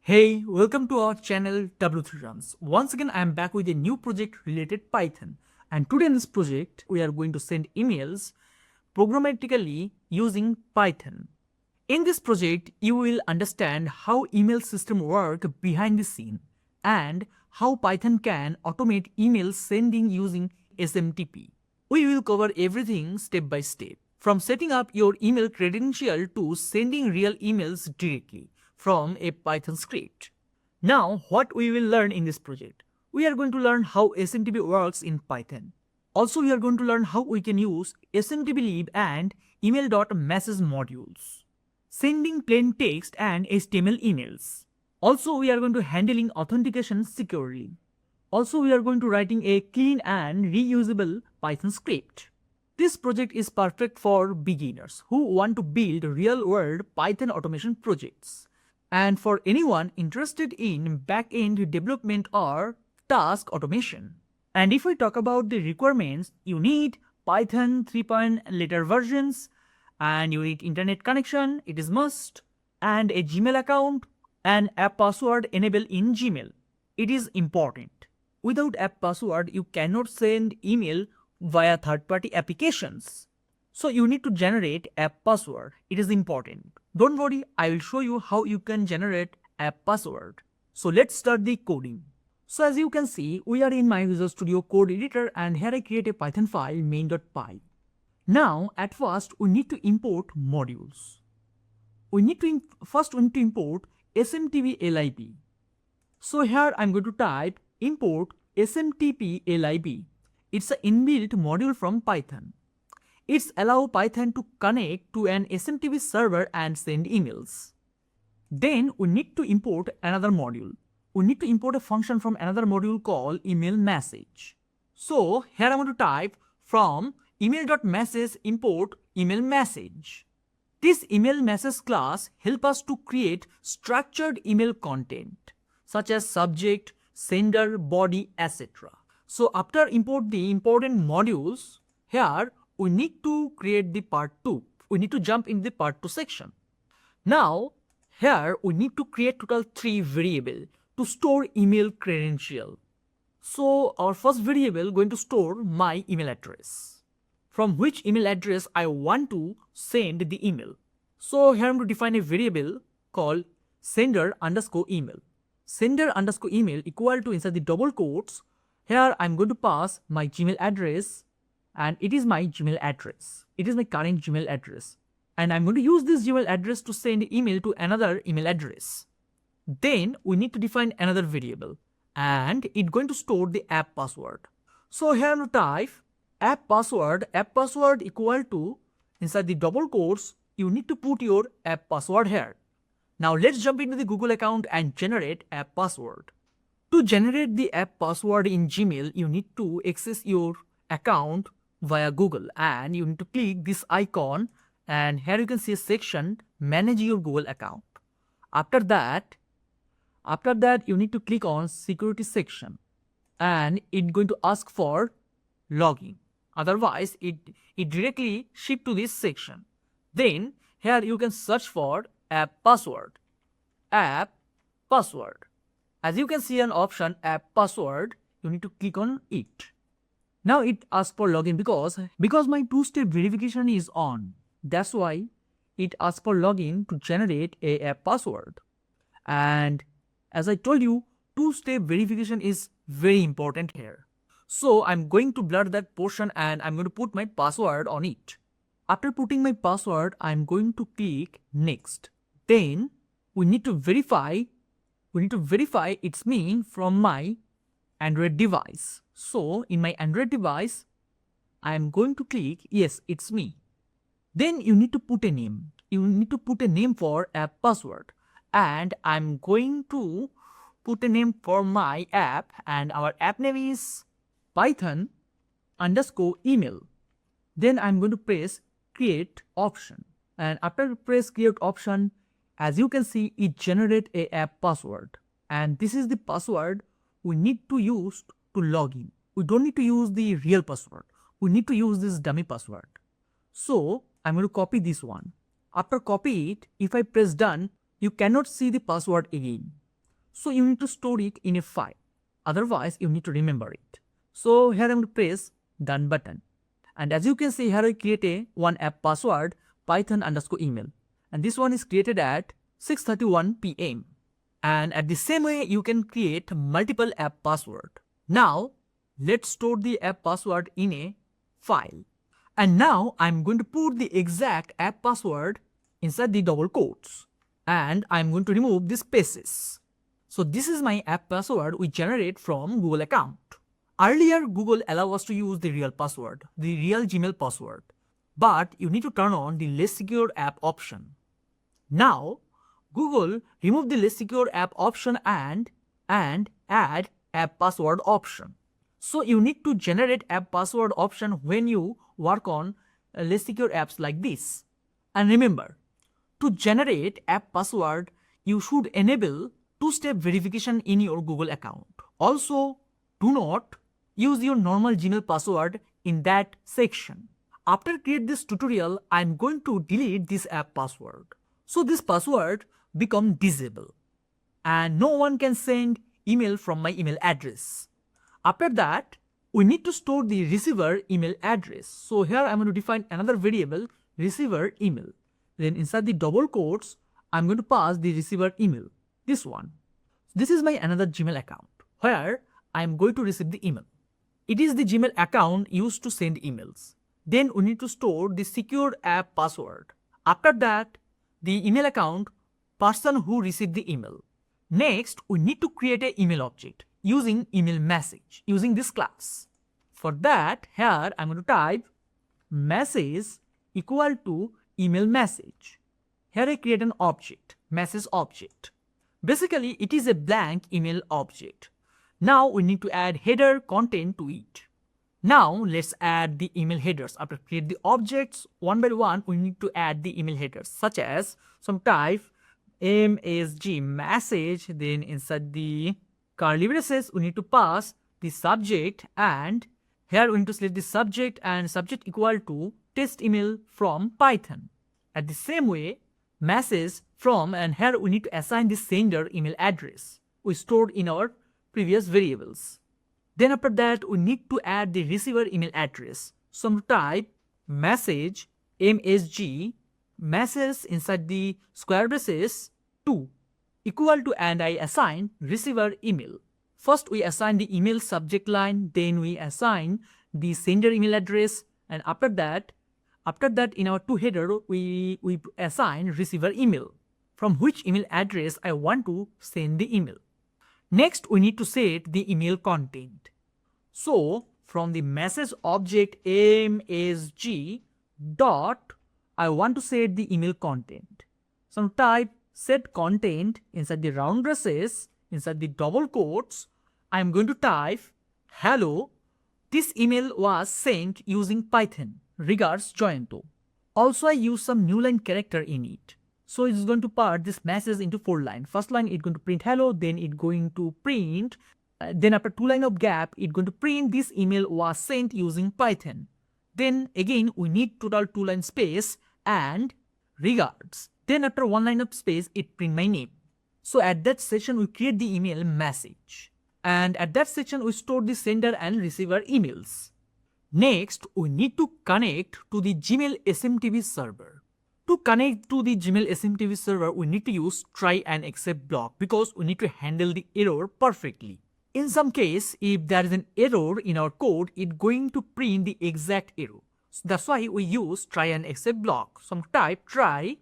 Hey, welcome to our channel W3 Runs. Once again, I am back with a new project related Python. And today in this project, we are going to send emails programmatically using Python. In this project, you will understand how email system work behind the scene and how Python can automate email sending using SMTP. We will cover everything step by step, from setting up your email credential to sending real emails directly from a Python script. Now, what we will learn in this project? We are going to learn how SMTP works in Python. Also, we are going to learn how we can use SMTP-lib and email.message modules, sending plain text and HTML emails. Also, we are going to handling authentication securely. Also, we are going to writing a clean and reusable Python script. This project is perfect for beginners who want to build real-world Python automation projects, and for anyone interested in back-end development or task automation. And if we talk about the requirements, you need Python 3 later versions, and you need internet connection, it is must, and a Gmail account, and app password enabled in Gmail. It is important. Without app password, you cannot send email via third-party applications. So you need to generate app password. It is important. Don't worry, I will show you how you can generate app password. So let's start the coding. So as you can see, we are in my Visual Studio Code Editor, and here I create a Python file main.py. Now at first we need to import modules. We need to import SMTP lib. So here I'm going to type import SMTP lib. It's an inbuilt module from Python. It's allow Python to connect to an SMTP server and send emails. Then we need to import another module. We need to import a function from another module called email message. So here I'm going to type from email.message import email message. This email message class help us to create structured email content such as subject, sender, body, etc. So after import the important modules, here we need to create the part 2. We need to jump in the part 2 section. Now here we need to create total 3 variables to store email credential. So our first variable going to store my email address, from which email address I want to send the email. So here I'm going to define a variable called sender underscore email. Sender underscore email equal to, inside the double quotes, here I'm going to pass my Gmail address, and it is my Gmail address. It is my current Gmail address. And I'm going to use this Gmail address to send email to another email address. Then we need to define another variable, and it's going to store the app password. So here I'm going to type app password equal to, inside the double quotes, you need to put your app password here. Now let's jump into the Google account and generate app password. To generate the app password in Gmail, you need to access your account via Google, and you need to click this icon, and here you can see a section manage your Google account. After that you need to click on security section, and it's going to ask for login. Otherwise it directly shift to this section. Then here you can search for app password. As you can see an option app password, you need to click on it. Now it asks for login because my two-step verification is on. That's why it asks for login to generate a app password. And as I told you, two-step verification is very important here. So I'm going to blur that portion, and I'm going to put my password on it. After putting my password, I'm going to click next. Then we need to verify it's me from my Android device. So in my Android device, I'm going to click yes, it's me. Then you need to put a name. You need to put a name for app password, and I'm going to put a name for my app, and our app name is Python underscore email. Then I'm going to press create option, and after press create option, as you can see, it generate a app password, and this is the password we need to use to log in. We don't need to use the real password. We need to use this dummy password. So I'm going to copy this one. After copy it, if I press done, you cannot see the password again. So you need to store it in a file. Otherwise, you need to remember it. So here I'm going to press done button. And as you can see here, I create a one app password python_email. And this one is created at 6:31 p.m. And at the same way, you can create multiple app password. Now, let's store the app password in a file. And now I'm going to put the exact app password inside the double quotes. And I'm going to remove the spaces. So this is my app password we generate from Google account. Earlier, Google allow us to use the real password, the real Gmail password. But you need to turn on the less secure app option. Now, Google remove the less secure app option and add app password option. So you need to generate app password option when you work on less secure apps like this. And remember, to generate app password, you should enable two-step verification in your Google account. Also, do not use your normal Gmail password in that section. After create this tutorial, I am going to delete this app password. So this password become disable and no one can send email from my email address. After that, we need to store the receiver email address. So here I'm going to define another variable receiver email. Then inside the double quotes, I'm going to pass the receiver email, this one. This is my another Gmail account where I'm going to receive the email. It is the Gmail account used to send emails. Then we need to store the secure app password. After that, the email account person who received the email. Next, we need to create an email object using email message using this class. For that, here I'm going to type message equal to email message. Here I create an object, message object. Basically, it is a blank email object. Now we need to add header content to it. Now let's add the email headers. After create the objects one by one, we need to add the email headers such as some type msg message. Then inside the curly braces, we need to pass the subject, and here we need to select the subject and subject equal to test email from Python. At the same way, message from, and here we need to assign the sender email address we stored in our previous variables. Then after that, we need to add the receiver email address. So type message msg message inside the square braces 2 equal to, and I assign receiver email. First we assign the email subject line, then we assign the sender email address, and after that in our to header we assign receiver email, from which email address I want to send the email. Next, we need to set the email content. So from the message object msg dot, I want to set the email content. So type set content inside the round braces, inside the double quotes, I am going to type hello. This email was sent using Python. Regards, Joyanto. Also, I use some new line character in it. So it's going to part this message into 4 lines. First line it's going to print hello, then it's going to print, then after 2 line of gap, it's going to print this email was sent using Python. Then again we need total 2 line space and regards. Then after 1 line of space, it print my name. So at that section we create the email message. And at that section we store the sender and receiver emails. Next, we need to connect to the Gmail SMTP server. To connect to the Gmail SMTP server, we need to use try and except block because we need to handle the error perfectly. In some case, if there is an error in our code, it's going to print the exact error. So that's why we use try and except block. So type try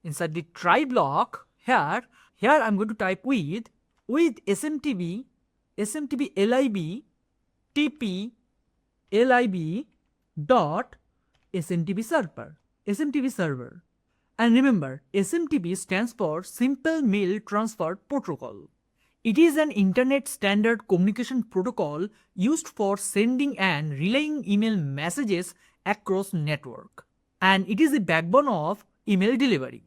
inside the try block. Here I'm going to type with SMTP lib tp lib dot SMTP server. And remember, SMTP stands for Simple Mail Transfer Protocol. It is an internet standard communication protocol used for sending and relaying email messages across network. And it is the backbone of email delivery.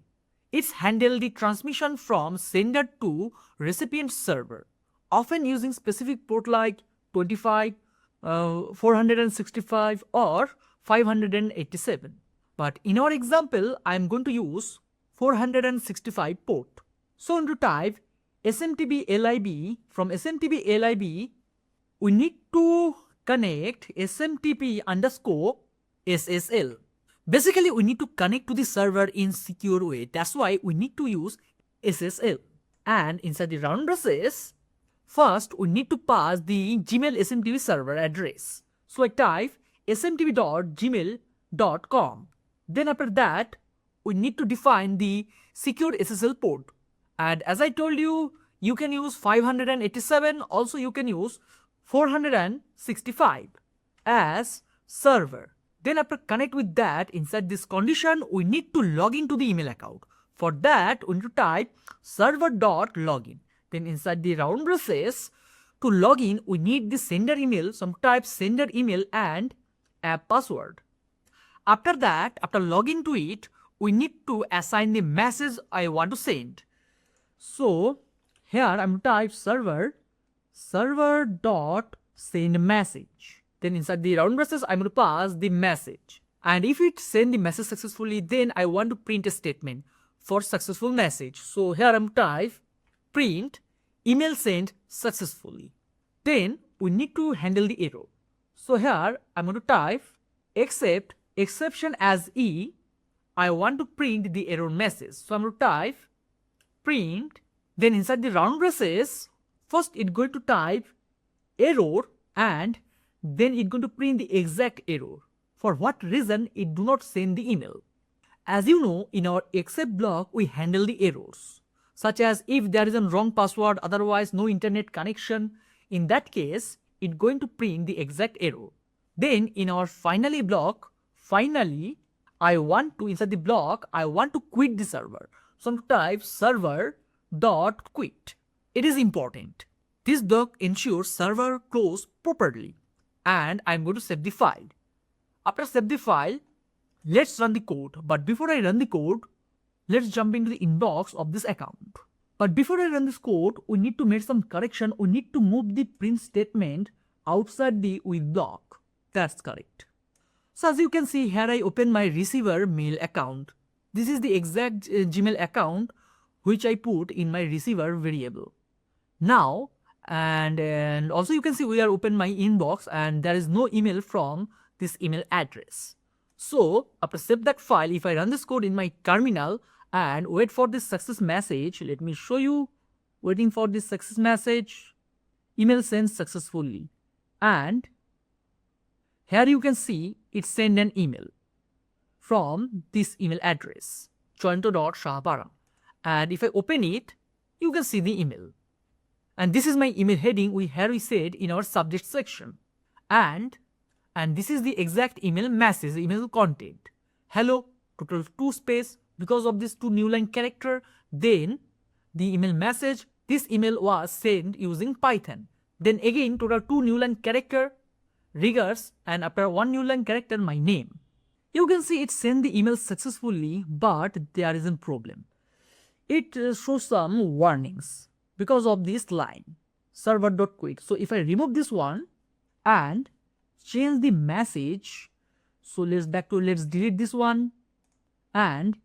It's handle the transmission from sender to recipient server, often using specific port like 25, 465 or 587. But in our example, I am going to use 465 port. So I'm going to type SMTP lib, from SMTP lib, we need to connect SMTP underscore SSL. Basically, we need to connect to the server in secure way. That's why we need to use SSL. And inside the round braces, first we need to pass the Gmail SMTP server address. So I type smtp.gmail.com. Then after that, we need to define the secure SSL port. And as I told you, you can use 587, also you can use 465 as server. Then after connect with that, inside this condition, we need to log into the email account. For that, we need to type server.login. Then inside the round braces, to log in, we need the sender email. So type sender email and app password. After that, after login to it, we need to assign the message I want to send. So here I'm type server.send message. Then inside the round braces, I'm going to pass the message. And if it send the message successfully, then I want to print a statement for successful message. So here I'm type print email sent successfully. Then we need to handle the error. So here I'm going to type except exception as E. I want to print the error message. So I'm going to type print. Then inside the round braces, first it's going to type error and then it's going to print the exact error. For what reason it do not send the email? As you know, in our except block we handle the errors, such as if there is a wrong password, otherwise no internet connection. In that case, it's going to print the exact error. Then in our finally block, finally, I want to, inside the block, I want to quit the server. So I'm going to type server.quit. It is important. This block ensures server close properly. And I'm going to save the file. After save the file, let's run the code. But before I run the code, let's jump into the inbox of this account. But before I run this code, we need to make some correction. We need to move the print statement outside the with block. That's correct. So as you can see here, I open my receiver mail account. This is the exact Gmail account which I put in my receiver variable. Now, and also you can see we are open my inbox and there is no email from this email address. So after save that file, if I run this code in my terminal and wait for this success message, let me show you. Waiting for this success message, email sent successfully, and here you can see it sent an email from this email address jointo.shahaparam, and if I open it, you can see the email. And this is my email heading we said in our subject section. And this is the exact email message, email content. Hello, total 2 space, because of this 2 new line character. Then the email message, this email was sent using Python. Then again total 2 new line character, regards, and after 1 new line character my name. You can see it sent the email successfully, but there is a problem. It shows some warnings because of this line server.quit. So if I remove this one and change the message, so let's delete this one and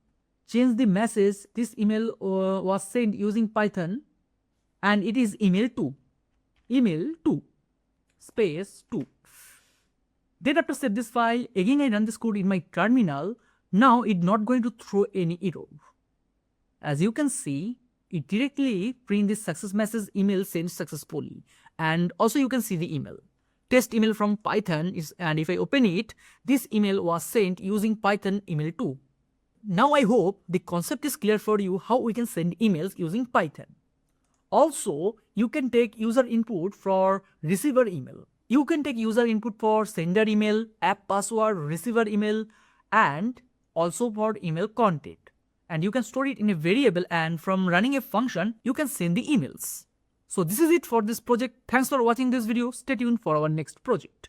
change the message. This email was sent using Python and it is email 2 space 2. Then after save this file, again I run this code in my terminal. Now it's not going to throw any error. As you can see, it directly print this success message email sent successfully, and also you can see the email test email from Python is, and if I open it, this email was sent using Python email 2. Now I hope the concept is clear for you how we can send emails using Python. Also, you can take user input for receiver email. You can take user input for sender email, app password, receiver email, and also for email content. And you can store it in a variable, and from running a function, you can send the emails. So this is it for this project. Thanks for watching this video. Stay tuned for our next project.